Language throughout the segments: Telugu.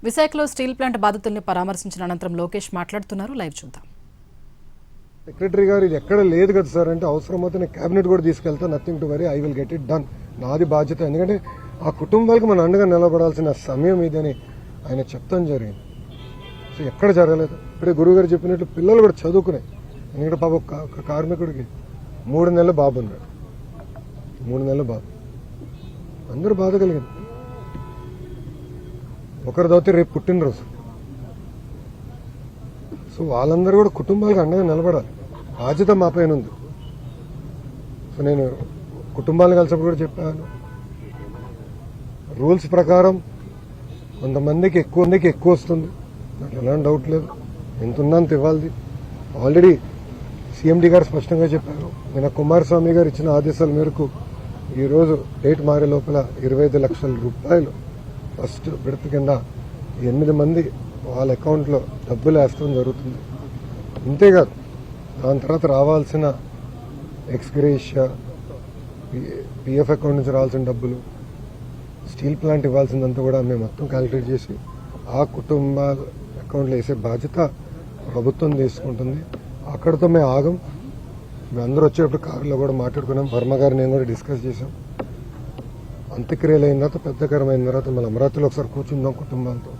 విశాఖలో స్టీల్ ప్లాంట్ బాధితుల్ని పరామర్శించిన అనంతరం లోకేష్ మాట్లాడుతున్నారు. లైవ్ చూద్దాం. సెక్రటరీ గారు ఇది ఎక్కడ లేదు కదా సార్ అంటే అవసరమైతే నేను కేబినెట్ కూడా తీసుకెళ్తా, nothing to worry, I will get it done, నాది బాధ్యత. ఎందుకంటే ఆ కుటుంబాలకు మనం అండగా నిలబడాల్సిన సమయం ఇదని ఆయన చెప్తాం జరిగింది. సో ఎక్కడ జరగలేదు. ఇప్పుడే గురువు గారు చెప్పినట్లు పిల్లలు కూడా చదువుకున్నాయి. ఎందుకంటే పాప ఒక కార్మికుడికి 3 నెలల బాబు ఉన్నాడు, 3 నెలల బాబు, అందరూ బాధ కలిగింది. ఒకరి దౌతే రేపు పుట్టినరోజు. సో వాళ్ళందరూ కూడా కుటుంబాలకు అండగా నిలబడాలి, బాధ్యత మా పైన ఉంది. సో నేను కుటుంబాలను కలిసినప్పుడు కూడా చెప్పాను, రూల్స్ ప్రకారం కొంతమందికి ఎక్కువ వస్తుంది, నాకు ఎలాంటి డౌట్ లేదు, ఎంత ఉన్నా అంత ఇవ్వాలి. ఆల్రెడీ సీఎండీ గారు స్పష్టంగా చెప్పారు. నిన్న కుమారస్వామి గారు ఇచ్చిన ఆదేశాల మేరకు ఈరోజు డేట్ మారే లోపల 25 లక్షల రూపాయలు ఫస్ట్ విడత కింద 8 మంది వాళ్ళ అకౌంట్లో డబ్బులు వేస్తాం జరుగుతుంది. ఇంతేకాదు దాని తర్వాత రావాల్సిన ఎక్స్గ్రేషియా, పిఎఫ్ అకౌంట్ నుంచి రావాల్సిన డబ్బులు, స్టీల్ ప్లాంట్ ఇవ్వాల్సిందంతా కూడా మేము మొత్తం క్యాలిక్యులేట్ చేసి ఆ కుటుంబాల అకౌంట్లో వేసే బాధ్యత ప్రభుత్వం తీసుకుంటుంది. అక్కడితో మేము ఆగం. మేము అందరూ వచ్చేటప్పుడు కారులో కూడా మాట్లాడుకున్నాం. వర్మ గారు నేను కూడా డిస్కస్ చేశాం. అంత్యక్రియలు అయిన తర్వాత పెద్దకరమైన తర్వాత మళ్ళీ అమరావతిలో ఒకసారి కూర్చుందాం కుటుంబాలతో.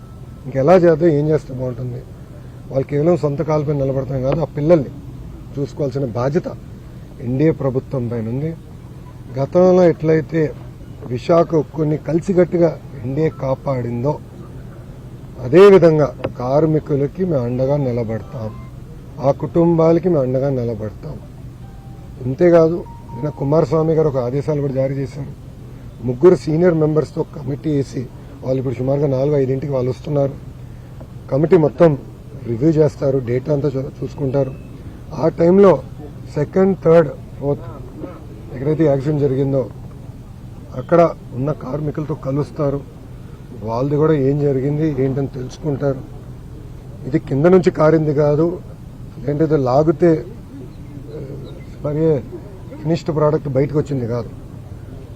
ఇంకెలా చేద్దాం, ఏం చేస్తే బాగుంటుంది. వాళ్ళు కేవలం సొంత కాళ్ళపై నిలబడతాం కాదు, ఆ పిల్లల్ని చూసుకోవాల్సిన బాధ్యత ఎన్డీఏ ప్రభుత్వం పైన ఉంది. గతంలో ఎట్లయితే విశాఖ ఉక్కుని కలిసికట్టుగా ఎన్డీఏ కాపాడిందో అదేవిధంగా కార్మికులకి మేము అండగా నిలబడతాం, ఆ కుటుంబాలకి మేము అండగా నిలబడతాం. ఇంతేకాదు నిన్న కుమారస్వామి గారు ఒక ఆదేశాలు కూడా జారీ చేశారు. 3 సీనియర్ మెంబర్స్తో కమిటీ వేసి వాళ్ళు ఇప్పుడు సుమారుగా 4-5 వాళ్ళు వస్తున్నారు. కమిటీ మొత్తం రివ్యూ చేస్తారు, డేటా అంతా చూసుకుంటారు. ఆ టైంలో 2nd, 3rd, 4th ఎక్కడైతే యాక్సిడెంట్ జరిగిందో అక్కడ ఉన్న కార్మికులతో కలుస్తారు. వాళ్ళది కూడా ఏం జరిగింది ఏంటని తెలుసుకుంటారు. ఇది కింద నుంచి కారింది కాదు, ఏంటైతే లాగితే మరి ఫినిష్డ్ ప్రోడక్ట్ బయటకు వచ్చింది కాదు,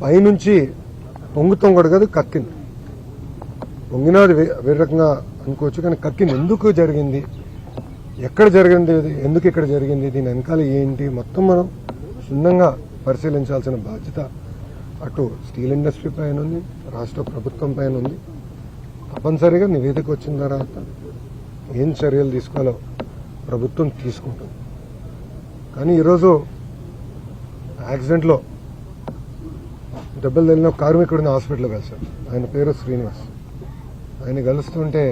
పైనుంచి పొంగుతాం కూడా కాదు, కక్కింది. పొంగినది వేరే రకంగా అనుకోవచ్చు, కానీ కక్కింది. ఎందుకు జరిగింది, ఎక్కడ జరిగింది, ఎందుకు ఇక్కడ జరిగింది, దీని వెనకాల ఏంటి మొత్తం మనం క్షుణ్ణంగా పరిశీలించాల్సిన బాధ్యత అటు స్టీల్ ఇండస్ట్రీ పైన ఉంది, రాష్ట్ర ప్రభుత్వం పైన ఉంది. తప్పనిసరిగా నివేదిక వచ్చిన తర్వాత ఏం చర్యలు తీసుకోవాలో ప్రభుత్వం తీసుకుంటుంది. కానీ ఈరోజు యాక్సిడెంట్లో దెబ్బలు తగిలిన కార్మికుడిని హాస్పిటల్లో కలిశారు. ఆయన పేరు శ్రీనివాస్. ఆయన కలుస్తుంటే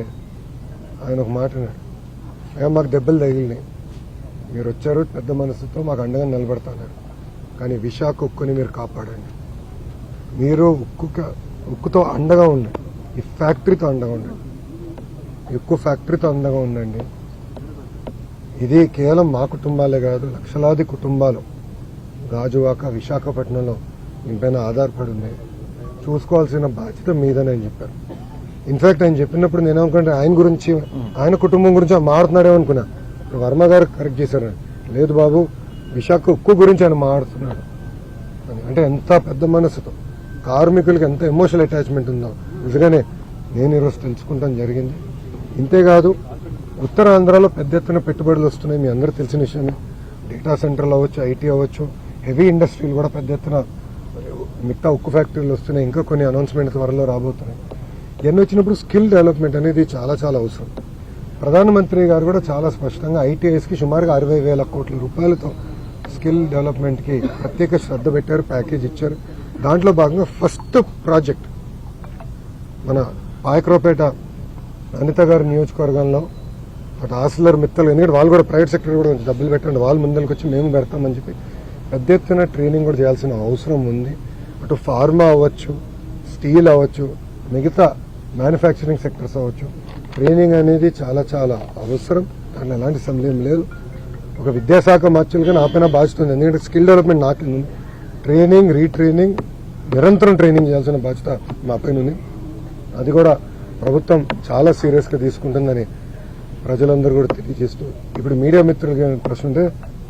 ఆయన ఒక మాట అన్నాడు, మాకు దెబ్బలు తగిలినాయి, మీరు వచ్చారు పెద్ద మనసుతో మాకు అండగా నిలబడతాన్నారు, కానీ విశాఖ ఉక్కుని మీరు కాపాడండి, మీరు ఉక్కుతో అండగా ఉండండి, ఈ ఫ్యాక్టరీతో అండగా ఉండండి, ఉక్కు ఫ్యాక్టరీతో అండగా ఉండండి. ఇది కేవలం మా కుటుంబాలే కాదు, లక్షలాది కుటుంబాలు గాజువాక, విశాఖపట్నంలో దీనిపైన ఆధారపడి ఉన్నాయి. చూసుకోవాల్సిన బాధ్యత మీదని ఆయన చెప్పారు. ఇన్ఫాక్ట్ ఆయన చెప్పినప్పుడు నేను అనుకుంటే ఆయన గురించి, ఆయన కుటుంబం గురించి మాట్లాడుతున్నాడేమో అనుకున్నా. వర్మ గారు కరెక్ట్ చేశారు, లేదు బాబు విశాఖ ఉక్కు గురించి ఆయన మాట్లాడుతున్నాడు అని. అంటే ఎంత పెద్ద మనసుతో కార్మికులకి ఎంత ఎమోషనల్ అటాచ్మెంట్ ఉందో నిజంగానే నేను ఈరోజు తెలుసుకుంటాం జరిగింది. ఇంతేకాదు ఉత్తరాంధ్రలో పెద్ద ఎత్తున పెట్టుబడులు వస్తున్నాయి, మీ అందరూ తెలిసిన విషయమే. డేటా సెంటర్లు అవ్వచ్చు, ఐటీ అవ్వచ్చు, హెవీ ఇండస్ట్రీలు కూడా పెద్ద ఎత్తున, మిగతా ఉక్కు ఫ్యాక్టరీలు వస్తున్నాయి, ఇంకా కొన్ని అనౌన్స్మెంట్ త్వరలో రాబోతున్నాయి. ఇవన్నీ వచ్చినప్పుడు స్కిల్ డెవలప్మెంట్ అనేది చాలా చాలా అవసరం. ప్రధానమంత్రి గారు కూడా చాలా స్పష్టంగా ఐటీఐస్కి సుమారుగా 60,000 కోట్ల రూపాయలతో స్కిల్ డెవలప్మెంట్కి ప్రత్యేక శ్రద్ధ పెట్టారు, ప్యాకేజ్ ఇచ్చారు. దాంట్లో భాగంగా ఫస్ట్ ప్రాజెక్ట్ మన పాయక్రోపేట అనిత గారి నియోజకవర్గంలో అటు ఆసిలర్ మిత్తలు, ఎందుకంటే వాళ్ళు కూడా ప్రైవేట్ సెక్టర్ కూడా డబ్బులు పెట్టండి, వాళ్ళు ముందరికి వచ్చి మేము పెడతామని చెప్పి పెద్ద ఎత్తున ట్రైనింగ్ కూడా చేయాల్సిన అవసరం ఉంది. అటు ఫార్మా అవ్వచ్చు, స్టీల్ అవ్వచ్చు, మిగతా మ్యానుఫ్యాక్చరింగ్ సెక్టర్స్ అవ్వచ్చు, ట్రైనింగ్ అనేది చాలా చాలా అవసరం. దాంట్లో ఎలాంటి సందేహం లేదు. ఒక విద్యాశాఖ మార్చులుగా నా పైన బాధ్యత ఉంది, ఎందుకంటే స్కిల్ డెవలప్మెంట్ నాకు ఉంది. ట్రైనింగ్, రీట్రైనింగ్, నిరంతరం ట్రైనింగ్ చేయాల్సిన బాధ్యత మా పైన ఉంది. అది కూడా ప్రభుత్వం చాలా సీరియస్గా తీసుకుంటుందని ప్రజలందరూ కూడా తెలియజేస్తూ, ఇప్పుడు మీడియా మిత్రులకి ప్రశ్న ఉంటే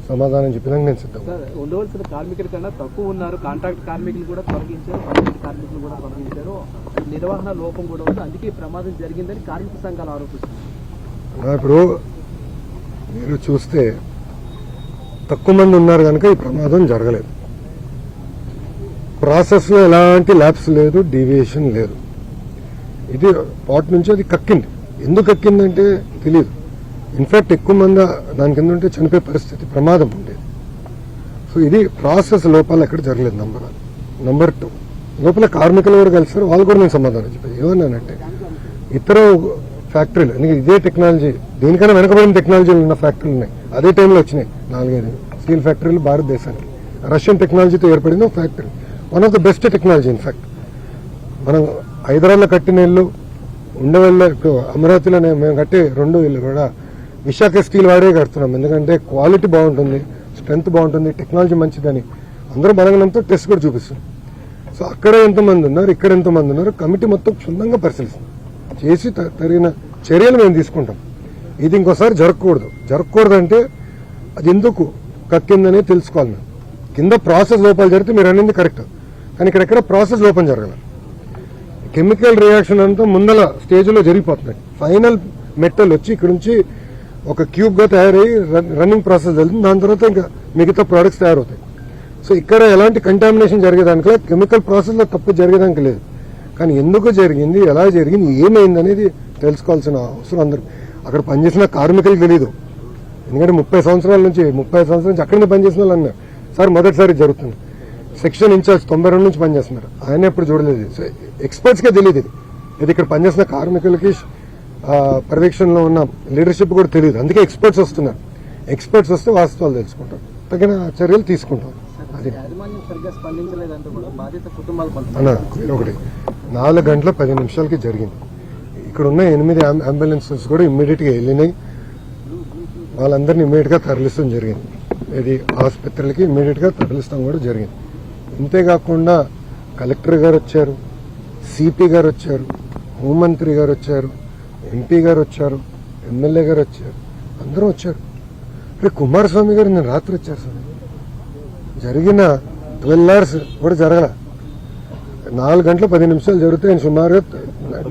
సమాధానం చెప్పడానికి నేను సిద్ధం. సార్, ఉండవలసిన కార్మికుల కన్నా తక్కువ ఉన్నారు. కాంట్రాక్ట్ కార్మికులు కూడా తొలగించారు, పర్మనెంట్ కార్మికులు కూడా తొలగించారు. నిర్వహణ లోపం కూడా ఉంది, అందుకే ఈ ప్రమాదం జరిగిందని కార్మిక సంఘాలు ఆరోపిస్తున్నారు. ఇప్పుడు మీరు చూస్తే తక్కువ మంది ఉన్నారు కనుక ఈ ప్రమాదం జరగలేదు. ప్రాసెస్లో ఎలాంటి ల్యాబ్స్ లేదు, డీవియేషన్ లేదు. ఇది పాట్ నుంచి అది కక్కింది. ఎందుకు కక్కిందంటే తెలియదు. ఇన్ఫాక్ట్ ఎక్కువ మంది దాని కింద ఉంటే చనిపోయే పరిస్థితి, ప్రమాదం ఉండేది. సో ఇది ప్రాసెస్ లోపల ఎక్కడ జరగలేదు. నంబర్ 1. నంబర్ 2, లోపల కార్మికులు కూడా కలిసారు. వాళ్ళు కూడా నేను సమాధానం చెప్పాను. ఏమన్నానంటే ఇతర ఫ్యాక్టరీలు, ఎందుకంటే ఇదే టెక్నాలజీ, దీనికన్నా వెనకబడిన టెక్నాలజీలు ఉన్న ఫ్యాక్టరీలు ఉన్నాయి. అదే టైంలో వచ్చినాయి 4-5 స్టీల్ ఫ్యాక్టరీలు భారతదేశానికి. రష్యన్ టెక్నాలజీతో ఏర్పడిన factory, one of the best technology. In fact మనం హైదరాబాద్లో కట్టిన ఇల్లు, ఉండవల్లో ఇప్పుడు అమరావతిలో మేము కట్టే 2 ఇల్లు కూడా విశాఖ స్టీల్ వాడే కడుతున్నాం. ఎందుకంటే క్వాలిటీ బాగుంటుంది, స్ట్రెంత్ బాగుంటుంది, టెక్నాలజీ మంచిదని అందరూ బలగనంతో టెస్ట్ కూడా చూపిస్తుంది. సో అక్కడ ఎంతమంది ఉన్నారు, ఇక్కడ ఎంతమంది ఉన్నారు, కమిటీ మొత్తం క్షుణ్ణంగా పరిశీలిస్తుంది. చేసి తగిన చర్యలు మేము తీసుకుంటాం. ఇది ఇంకోసారి జరగకూడదు అంటే అది ఎందుకు కక్కిందనే తెలుసుకోవాలి. మేము కింద ప్రాసెస్ లోపాలు జరిగితే మీరు అనేది కరెక్ట్, కానీ ఇక్కడెక్కడ ప్రాసెస్ లోపం జరగాలి. కెమికల్ రియాక్షన్ అంతా ముందల స్టేజ్లో జరిగిపోతున్నాయి. ఫైనల్ మెటల్ వచ్చి ఇక్కడ నుంచి ఒక క్యూబ్ గా తయారయ్యి రన్నింగ్ ప్రాసెస్ జరుగుతుంది. దాని తర్వాత ఇంకా మిగతా ప్రోడక్ట్స్ తయారవుతాయి. సో ఇక్కడ ఎలాంటి కంటామినేషన్ జరిగేదానికి, కెమికల్ ప్రాసెస్ లో తప్పు జరిగేదానికి లేదు. కానీ ఎందుకు జరిగింది, ఎలా జరిగింది, ఏమైంది అనేది తెలుసుకోవాల్సిన అవసరం అందరికి. అక్కడ పనిచేసిన కార్మికులకు తెలియదు. ఎందుకంటే 30 సంవత్సరాల నుంచి అక్కడి పనిచేసిన వాళ్ళు అన్నారు, సార్ మొదటిసారి జరుగుతుంది. సెక్షన్ ఇన్ఛార్జ్ 92 నుంచి పనిచేస్తున్నారు, ఆయన ఎప్పుడు చూడలేదు. సో ఎక్స్పర్ట్స్కే తెలియదు ఇది ఇక్కడ పనిచేసిన కార్మికులకి పర్యవేక్షణలో ఉన్న లీడర్షిప్ కూడా తెలియదు. అందుకే ఎక్స్పర్ట్స్ వస్తున్నారు. ఎక్స్పర్ట్స్ వస్తే వాస్తవాలు తెలుసుకుంటారు, తగిన చర్యలు తీసుకుంటాం. అది అన్న ఒకటి 4 గంటల 10 నిమిషాలకి జరిగింది. ఇక్కడ ఉన్న 8 అంబులెన్సెస్ కూడా ఇమ్మీడియట్ గా వెళ్ళినాయి. వాళ్ళందరినీ ఇమ్మీడియట్ గా తరలిస్తాం జరిగింది. ఇది ఆసుపత్రులకి ఇమ్మీడియట్ గా తరలిస్తాం కూడా జరిగింది. ఇంతేకాకుండా కలెక్టర్ గారు వచ్చారు, సిపి గారు వచ్చారు, హోంమంత్రి గారు వచ్చారు, ఎంపీ గారు వచ్చారు, ఎమ్మెల్యే గారు వచ్చారు, అందరూ వచ్చారు. ఇక్కడ కుమారస్వామి గారు నేను రాత్రి వచ్చారు. సార్ జరిగిన 12 hours కూడా జరగల. 4 గంటల 10 నిమిషాలు జరిగితే ఆయన సుమారుగా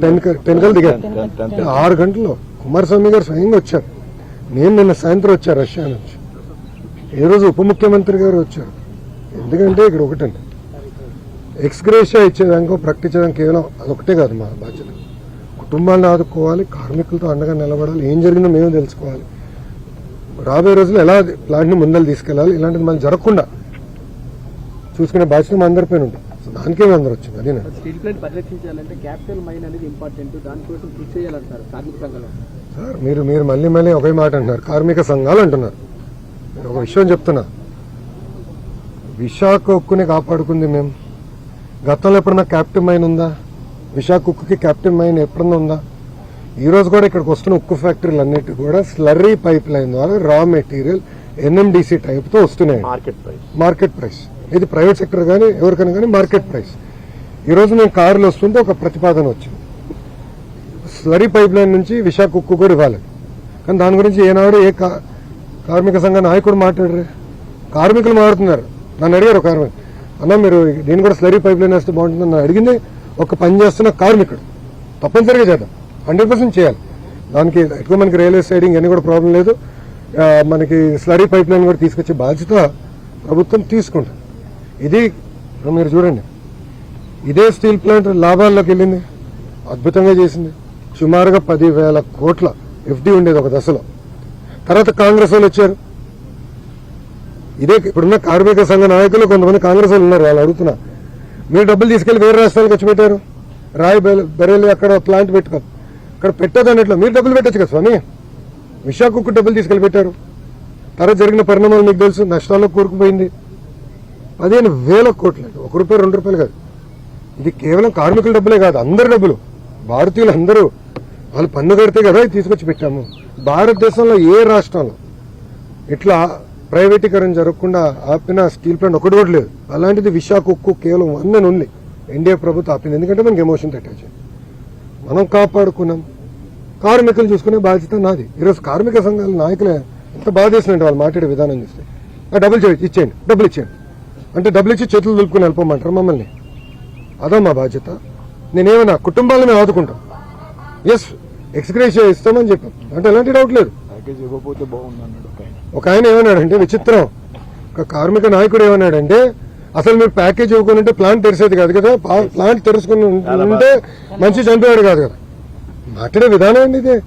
10 కల్లా దిగారు. 6 గంటల్లో కుమారస్వామి గారు స్వయంగా వచ్చారు. నేను నిన్న సాయంత్రం వచ్చాను రష్యా నుంచి. ఏ రోజు ఉప ముఖ్యమంత్రి గారు వచ్చారు. ఎందుకంటే ఇక్కడ ఒకటండి, ఎక్స్గ్రేషియా ఇచ్చేదానికో ప్రకటించడానికి కేవలం అదొకటే కాదు మా బాధ్యత. కుటుంబాలను ఆదుకోవాలి, కార్మికులతో అండగా నిలబడాలి, ఏం జరిగిందో మేము తెలుసుకోవాలి, రాబోయే రోజుల్లో ఎలా ప్లాంట్ని ముందలు తీసుకెళ్లాలి, ఇలాంటిది మళ్ళీ జరగకుండా చూసుకునే బాధ్యత మా అందరిపైన ఉంటుంది. దానికే అందరూ వచ్చింది. అదే స్టీల్ ప్లాంట్ పరిరక్షించాలంటే క్యాపిటల్ మైన్ అనేది ఇంపార్టెంట్, దానికోసం కృషి చేయాలంటారు కార్మిక సంఘాలు. సార్ మీరు మళ్ళీ ఒకే మాట అంటున్నారు, కార్మిక సంఘాలు అంటున్నారు. నేను ఒక విషయం చెప్తున్నా, విశాఖ ఉక్కుని కాపాడుకుంది మేము. గతంలో ఎప్పుడన్నా క్యాప్టివ్ మైన్ ఉందా? విశాఖ ఉక్కుకి క్యాప్టివ్ మైన్ ఎప్పుడన్నా ఉందా? ఈ రోజు కూడా ఇక్కడికి వస్తున్న ఉక్కు ఫ్యాక్టరీలు అన్నిటి కూడా స్లర్రీ పైప్ లైన్ ద్వారా రా మెటీరియల్ ఎన్ఎండిసి టైప్ తో వస్తున్నాయి. మార్కెట్ ప్రైస్ ఇది ప్రైవేట్ సెక్టర్ కానీ ఎవరికైనా కానీ మార్కెట్ ప్రైస్. ఈ రోజు నేను కారులో వస్తుంటే ఒక ప్రతిపాదన వచ్చింది, స్లరీ పైప్ లైన్ నుంచి విశాఖ ఉక్కు కూడా ఇవ్వాలి. కానీ దాని గురించి ఏనాడు ఏ కార్మిక సంఘ నాయకుడు మాట్లాడరు. కార్మికులు మాట్లాడుతున్నారు. నన్ను అడిగారు ఒక కార్మికుడు, అన్న మీరు దీన్ని కూడా స్లరీ పైప్ లైన్ వేస్తే బాగుంటుంది. నన్ను అడిగింది ఒక పని చేస్తున్న కార్మికుడు. తప్పనిసరిగా చేద్దాం, 100% చేయాలి. దానికి ఎక్కువ మనకి రైల్వే సైడింగ్ అన్ని కూడా ప్రాబ్లం లేదు. మనకి స్లరీ పైప్ లైన్ కూడా తీసుకొచ్చే బాధ్యత ప్రభుత్వం తీసుకుంటుంది. ఇది మీరు చూడండి, ఇదే స్టీల్ ప్లాంట్ లాభాల్లోకి వెళ్ళింది, అద్భుతంగా చేసింది. సుమారుగా 10,000 కోట్ల ఎఫ్డీ ఉండేది ఒక దశలో. తర్వాత కాంగ్రెస్ వాళ్ళు వచ్చారు. ఇదే ఇప్పుడున్న కార్మిక సంఘ నాయకులు కొంతమంది కాంగ్రెస్ వాళ్ళు ఉన్నారు. వాళ్ళు అడుగుతున్నా, మీరు డబ్బులు తీసుకెళ్లి వేరే రాష్ట్రాలకు ఖర్చు పెట్టారు, రాయ్ బరేలి అక్కడ ప్లాంట్ పెట్టుకోరు, ఇక్కడ పెట్టదన్నట్లు మీరు డబ్బులు పెట్టచ్చు కదా స్వామి. విశాఖకు డబ్బులు తీసుకెళ్లి పెట్టారు. తర్వాత జరిగిన పరిణామాలు మీకు తెలుసు, నష్టాల్లో కూరుకుపోయింది. 15,000 కోట్లు, ₹1 ₹2 కాదు. ఇది కేవలం కార్మికుల డబ్బులే కాదు, అందరి డబ్బులు. భారతీయులు అందరూ వాళ్ళు పన్ను కడితే కదా ఇది తీసుకొచ్చి పెట్టాము. భారతదేశంలో ఏ రాష్ట్రంలో ఇట్లా ప్రైవేటీకరణ జరగకుండా ఆపిన స్టీల్ ప్లాంట్ ఒకటి కూడా లేదు. అలాంటిది విశాఖ ఉక్కు కేవలం 1 ఉంది. ఎన్డీఏ ప్రభుత్వం ఆపింది. ఎందుకంటే మనకి ఎమోషన్ అటాచ్. మనం కాపాడుకున్నాం, కార్మికులు చూసుకునే బాధ్యత నాది. ఈరోజు కార్మిక సంఘాల నాయకులే ఎంత బాధ చేసినట్టు వాళ్ళు మాట్లాడే విధానం చూస్తే డబ్బులు ఇచ్చేయండి, డబ్బులు ఇచ్చేయండి అంటే డబ్బులు ఇచ్చి చేతులు దులుపుకుని వెళ్ళిపోమంటారు మమ్మల్ని? అదో మా బాధ్యత. నేనేమన్నా కుటుంబాలను మేము ఆదుకుంటాం, ఎస్ ఎక్స్గ్రేషియా ఇస్తామని చెప్పాం, అంటే ఎలాంటి డౌట్ లేదు. ఒక ఆయన ఏమన్నాడంటే విచిత్రం, ఒక కార్మిక నాయకుడు ఏమన్నాడంటే అసలు మీరు ప్యాకేజ్ ఇవ్వకుంటే ప్లాంట్ తెరిసేది కాదు కదా, ప్లాంట్ తెరుచుకుని ఉంటే మంచి చనిపోయాడు కాదు కదా. మాట్లాడే విధానం అండి ఇదే.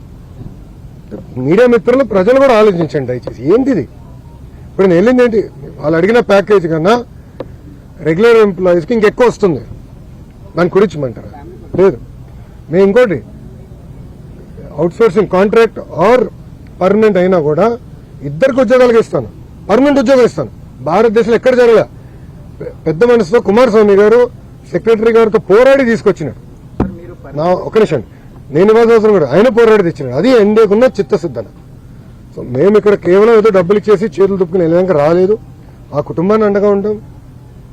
మీడియా మిత్రులు ప్రజలు కూడా ఆలోచించండి దయచేసి. ఏంటిది ఇప్పుడు నేను వెళ్ళింది ఏంటి, వాళ్ళు అడిగిన ప్యాకేజ్ కన్నా రెగ్యులర్ ఎంప్లాయీస్కి ఇంకెక్కువ వస్తుంది, దాన్ని కుడించమంటారా? లేదు. మేము ఇంకోటి అవుట్సోర్సింగ్ కాంట్రాక్ట్ ఆర్ పర్మనెంట్ అయినా కూడా ఇద్దరికి ఉద్యోగాలకు ఇస్తాను, పర్మనెంట్ ఉద్యోగం ఇస్తాను. భారతదేశంలో ఎక్కడ జరగలే. పెద్ద మనసుతో కుమారస్వామి గారు సెక్రటరీ గారితో పోరాడి తీసుకొచ్చినాడు. నా ఒక నిమిషం, నేను ఇవ్వాల్సిన కూడా ఆయన పోరాడి తెచ్చినాడు. అది ఎన్డీఏకున్న చిత్తశుద్ధన. సో మేము ఇక్కడ కేవలం ఏదో డబ్బులు ఇచ్చేసి చేతులు దుప్పుకుని వెళ్ళాక రాలేదు. ఆ కుటుంబాన్ని అండగా ఉంటాం.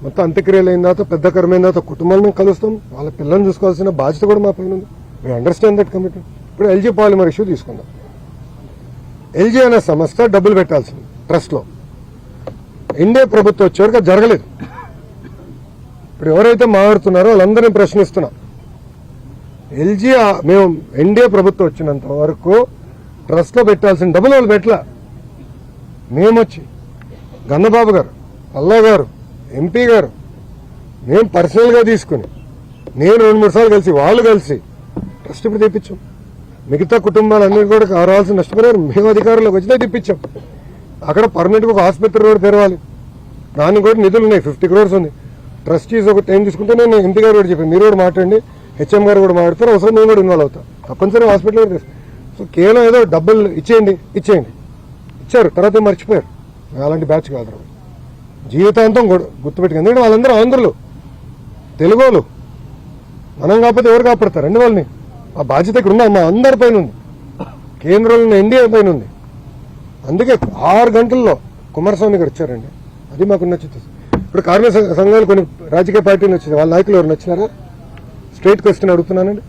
మొత్తం అంత్యక్రియలు అయిన తర్వాత పెద్ద కర్మైన తర్వాత కుటుంబాలను మేము కలుస్తాం. వాళ్ళ పిల్లల్ని చూసుకోవాల్సిన బాధ్యత కూడా మా పైన ఉంది. We understand that commitment. ఇప్పుడు ఎల్జీ పాలిమర్ ఇష్యూ తీసుకుందాం. ఎల్జీ అనే సంస్థ డబ్బులు పెట్టాల్సింది ట్రస్ట్ లో. ఎన్డీఏ ప్రభుత్వం వచ్చేవరకు అది జరగలేదు. ఇప్పుడు ఎవరైతే మాట్లాడుతున్నారో వాళ్ళందరినీ ప్రశ్నిస్తున్నా. ఎల్జీ మేము ఎన్డీఏ ప్రభుత్వం వచ్చినంత వరకు ట్రస్ట్ లో పెట్టాల్సిన డబ్బులు వాళ్ళు పెట్టలా. మేమొచ్చి గన్నబాబు గారు, పల్లా గారు, ఎంపీ గారు, మేము పర్సనల్ గా తీసుకుని నేను 2-3 సార్లు కలిసి వాళ్ళు కలిసి ట్రస్ట్ ఇప్పుడు తెప్పించాం. మిగతా కుటుంబాలన్నిటి కూడా రావాల్సిన నష్టపరిహారం మేము అధికారంలోకి వచ్చినా తెప్పించాం. అక్కడ పర్మనెంట్ గా ఒక ఆసుపత్రి కూడా తెరవాలి, దానికి కూడా నిధులు ఉన్నాయి. 50 crores ఉంది. ట్రస్టీస్ ఒక టైం తీసుకుంటే నేను ఎంపీ గారు కూడా చెప్పాను, మీరు కూడా మాట్లాడండి, హెచ్ఎం గారు కూడా మాట్లాడతారు, అవసరం మేము కూడా ఇన్వాల్వ్ అవుతాం. తప్పనిసరిగా హాస్పిటల్ కూడా. సో కేవలం ఏదో డబ్బులు ఇచ్చేయండి ఇచ్చారు, తర్వాత మర్చిపోయారు. అలాంటి బ్యాచ్ కాదు. జీవితాంతం గుర్తుపెట్టుకు. ఎందుకంటే వాళ్ళందరూ ఆంధ్రులు, తెలుగోలు. మనం కాకపోతే ఎవరు కాపాడతారండి వాళ్ళని? ఆ బాధ్యత ఇక్కడ ఉందా? మా అందరి పైన ఉంది, కేంద్రంలో ఎన్డీఏ పైన ఉంది. అందుకే 6 గంటల్లో కుమారస్వామి గారు వచ్చారండి. అది మాకున్న చిత్తం. ఇప్పుడు కార్మిక సంఘాలు కొన్ని రాజకీయ పార్టీలు వచ్చినాయి, వాళ్ళ నాయకులు ఎవరైనా వచ్చినారా? స్ట్రైట్ క్వశ్చన్ అడుగుతున్నానండి.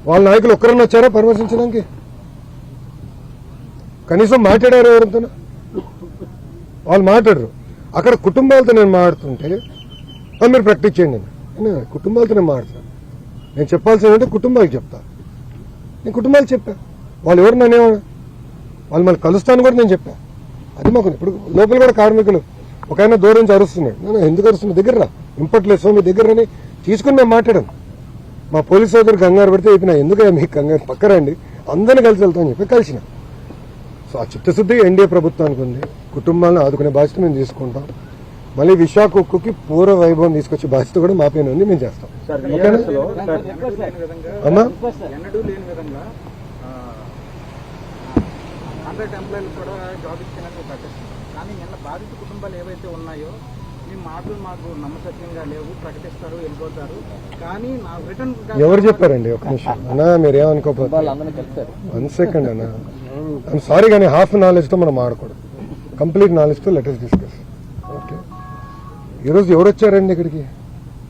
వాళ్ళ నాయకులు ఒక్కరన్నా వచ్చారా పరామర్శించడానికి? కనీసం మాట్లాడారు ఎవరితో? వాళ్ళు మాట్లాడరు. అక్కడ కుటుంబాలతో నేను మాట్లాడుతుంటే మీరు ప్రాక్టీస్ చేయండి. కుటుంబాలతో నేను మాట్లాడతాను. నేను చెప్పాల్సిందంటే కుటుంబాలకు చెప్తా. నేను కుటుంబాలు చెప్పా. వాళ్ళు ఎవరు నన్నేమన్నా వాళ్ళు మళ్ళీ కలుస్తాను కూడా నేను చెప్పా. అది మాకు ఇప్పుడు లోపల కూడా కార్మికులు ఒక ఆయన దూరం నుంచి అరుస్తున్నాడు. నేను ఎందుకు అరుస్తున్నా? దగ్గర రా, ఇంపట్లేదు మీ దగ్గర అని తీసుకుని మేము మాట్లాడాం. మా పోలీస్ సోదరు కంగారు పెడితే చెప్పిన, ఎందుకు మీకు కంగారు, పక్కరండి, అందరినీ కలిసి వెళ్తామని చెప్పి కలిసిన. సో ఆ చిత్తశుద్ధి ఎన్డీఏ ప్రభుత్వానికి ఉంది. కుటుంబాలను ఆదుకునే బాధ్యత మేము తీసుకుంటాం. మళ్ళీ విశాఖ ఉక్కుకి పూర్వ వైభవం తీసుకొచ్చే బాధ్యత కూడా మా పైన ఉంది, మేము చేస్తాం. అమ్మా కాంట్రాక్ట్ ఎంప్లాయీలు కూడా జాబ్ ఇచ్చినట్టు ప్రకటిస్తుంది. కానీ నిన్న బాధిత కుటుంబాలు ఏవైతే ఉన్నాయో మీ మాటలు మాకు నమ్మసత్యంగా లేవు, ప్రకటిస్తారు, వెళ్ళిపోతారు. కానీ నా రిటర్న్ ఎవరు చెప్పారండి? ఒక నిమిషం అన్నా, మీరేమనుకోకపోతే 1 second అన్నా. ఐఎమ్ సారీ, కానీ హాఫ్ నాలెడ్జ్ తో మనం ఆడకూడదు. కంప్లీట్ నాలెడ్జ్ తో లెట్ us డిస్కస్. ఓకే, ఈరోజు ఎవరు వచ్చారండి ఇక్కడికి?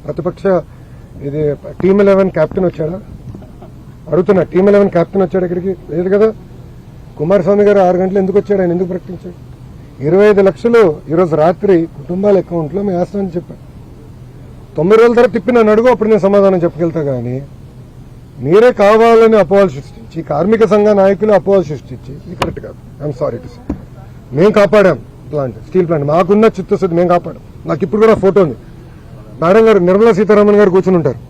ప్రతిపక్ష ఇది టీమ్ 11 కెప్టెన్ వచ్చాడా? అడుగుతున్నా, టీమ్ 11 కెప్టెన్ వచ్చాడు ఇక్కడికి? లేదు కదా. కుమారస్వామి గారు 6 గంటలు ఎందుకు వచ్చాడు? ఆయన ఎందుకు ప్రకటించాడు? 25 లక్షలు ఈరోజు రాత్రి కుటుంబాల అకౌంట్లో మేము వేస్తామని చెప్పాను. 9 రోజుల తర్వాత తిప్పి నన్ను అడుగు, అప్పుడు నేను సమాధానం చెప్పగలుగుతా. కానీ మీరే కావాలని అపోహలు సృష్టించి, కార్మిక సంఘ నాయకులు అపోహలు సృష్టించి, ఇది కరెక్ట్ కాదు. I'm sorry to say. మేము కాపాడాం ప్లాంట్, స్టీల్ ప్లాంట్. మాకున్న చిత్తశుద్ధి మేము కాపాడాం. నాకు ఇప్పుడు కూడా ఫోటో ఉంది. మేడం గారు, నిర్మలా సీతారామన్ గారు కూర్చుని ఉంటారు,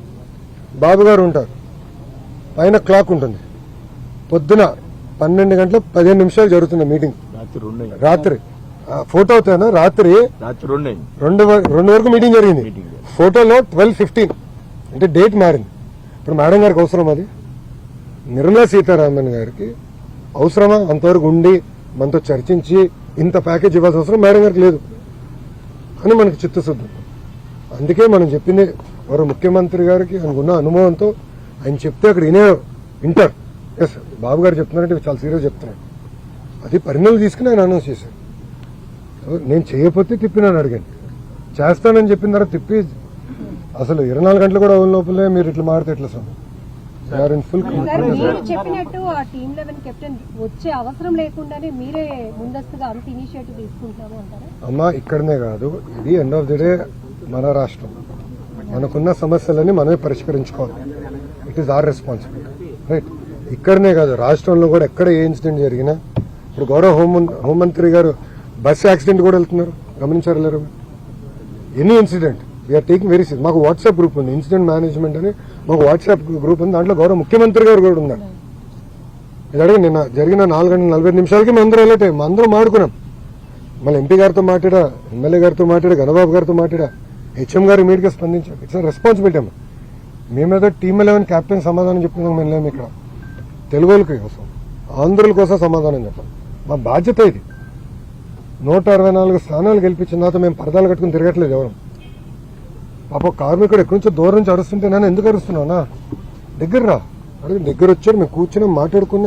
బాబు గారు ఉంటారు, పైన క్లాక్ ఉంటుంది. పొద్దున 12 గంటల 15 నిమిషాలు జరుగుతుంది మీటింగ్. రాత్రి ఫోటో అవుతానా? రాత్రి 2 వరకు మీటింగ్ జరిగింది. ఫోటోలో 12:15 అంటే డేట్ మారింది. ఇప్పుడు మేడం గారికి అవసరం అది? నిర్మలా సీతారామన్ గారికి అవసరమా అంతవరకు ఉండి మనతో చర్చించి ఇంత ప్యాకేజ్ ఇవ్వాల్సిన అవసరం మేడం గారికి లేదు అని మనకు చిత్తశుద్ధి. అందుకే మనం చెప్పింది వారు ముఖ్యమంత్రి గారికి అనుకున్న అనుభవంతో ఆయన చెప్తే అక్కడ వింటారు. ఎస్, బాబు గారు చెప్తున్నారంటే చాలా సీరియస్ చెప్తున్నాడు. అది పరిణామాలు తీసుకుని ఆయన అనౌన్స్ చేశారు. నేను చేయకపోతే తిప్పినాను అడిగాను, చేస్తానని చెప్పిన తర్వాత తిప్పి అసలు 24 గంటలు కూడా లోపలే మీరు ఇట్లా మారితే ఎట్లా sir? They are in full sir, మీరు చెప్పినట్టు ఆ టీమ్ 11 కెప్టెన్ వచ్చే అవసరం లేకుండానే మీరే ముందస్తుగా అంత ఇనిషియేటివ్ తీసుకుంటాము అంటారా? అమ్మా ఇక్కడనే కాదు, ఇది ఎండ్ ఆఫ్ ది డే మన రాష్ట్రం, మనకున్న సమస్యలని మనమే పరిష్కరించుకోవాలి. It is our responsibility, right? ఇక్కడనే కాదు, రాష్ట్రంలో కూడా ఎక్కడ ఏ ఇన్సిడెంట్ జరిగినా, ఇప్పుడు గౌరవ హోంమంత్రి గారు బస్ యాక్సిడెంట్ కూడా వెళ్తున్నారు, గమనించారు లేరు? Any incident we are taking very serious. మాకు వాట్సాప్ గ్రూప్ ఉంది, ఇన్సిడెంట్ మేనేజ్మెంట్ అని మాకు వాట్సాప్ గ్రూప్ ఉంది. దాంట్లో గౌరవ ముఖ్యమంత్రి గారు కూడా ఉన్నారు. ఇది అడిగి నిన్న జరిగిన 4:40 మేము అందరూ అలర్ట్ అయ్యాం, అందరం మాడుకున్నాం. మళ్ళీ ఎంపీ గారితో మాట్లాడా, ఎమ్మెల్యే గారితో మాట్లాడా, గణబాబు గారితో మాట్లాడా, హెచ్ఎం గారు ఇమీడియట్ గా స్పందించారు. ఇట్స్ రెస్పాన్సిబిలిటీ అమ్మా. మేమేదో టీమ్ 11 కెప్టెన్ సమాధానం చెప్తున్నాం, మేము లేము ఇక్కడ. తెలుగులకి కోసం, ఆంధ్రుల కోసం సమాధానం చెప్పాలి. మా బాధ్యత ఇది. 164 స్థానాలు గెలిపించిన తర్వాత మేము పరదాలు కట్టుకుని తిరగట్లేదు ఎవరు. పాప కార్మికుడు ఎక్కడి నుంచో దూరం నుంచి అరుస్తుంటే నేను ఎందుకు అరుస్తున్నావునా, దగ్గర రా అడిగి దగ్గర వచ్చారు, మేము కూర్చొని మాట్లాడుకుని